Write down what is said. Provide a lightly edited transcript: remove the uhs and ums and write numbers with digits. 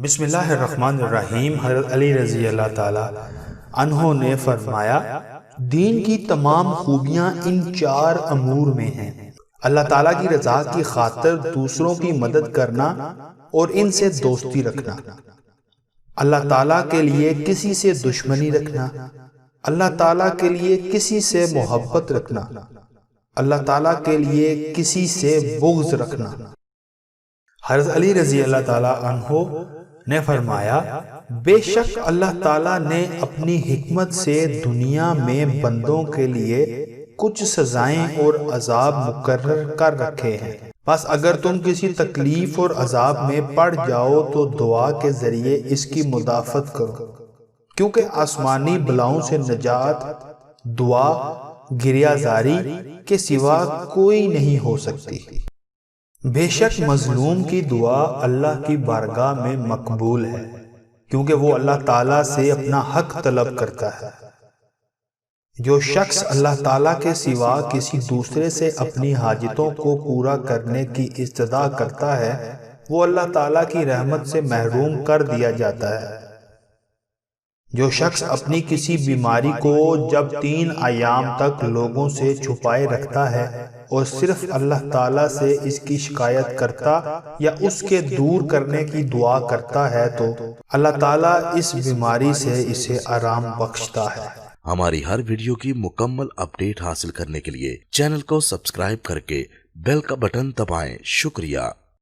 بسم اللہ الرحمن الرحیم۔ حضرت علی رضی اللہ تعالی عنہ نے فرمایا، دین کی تمام خوبیاں ان چار امور میں ہیں: اللہ تعالیٰ کی رضا کی خاطر دوسروں کی مدد کرنا اور ان سے دوستی رکھنا، اللہ تعالیٰ کے لیے کسی سے دشمنی رکھنا، اللہ تعالیٰ کے لیے کسی سے محبت رکھنا، اللہ تعالیٰ کے لیے کسی سے بغض رکھنا۔ حضرت علی رضی اللہ تعالیٰ عنہ نے فرمایا، بے شک اللہ تعالیٰ نے اپنی حکمت سے دنیا میں بندوں کے لیے کچھ سزائیں اور عذاب مقرر کر رکھے ہیں، بس اگر تم کسی تکلیف اور عذاب میں پڑ جاؤ تو دعا کے ذریعے اس کی مدافعت کرو، کیونکہ آسمانی بلاؤں سے نجات دعا گریہ زاری کے سوا کوئی نہیں ہو سکتی۔ بے شک مظلوم کی دعا اللہ کی بارگاہ میں مقبول ہے، کیونکہ وہ اللہ تعالیٰ سے اپنا حق طلب کرتا ہے۔ جو شخص اللہ تعالیٰ کے سوا کسی دوسرے سے اپنی حاجتوں کو پورا کرنے کی استدعا کرتا ہے، وہ اللہ تعالیٰ کی رحمت سے محروم کر دیا جاتا ہے۔ جو شخص اپنی کسی بیماری کو جب 3 ایام تک لوگوں سے چھپائے رکھتا ہے اور صرف اللہ تعالیٰ سے اس کی شکایت کرتا یا اس کے دور کرنے کی دعا کرتا ہے تو اللہ تعالیٰ اس بیماری سے اسے آرام بخشتا ہے۔ ہماری ہر ویڈیو کی مکمل اپڈیٹ حاصل کرنے کے لیے چینل کو سبسکرائب کر کے بیل کا بٹن دبائیں۔ شکریہ۔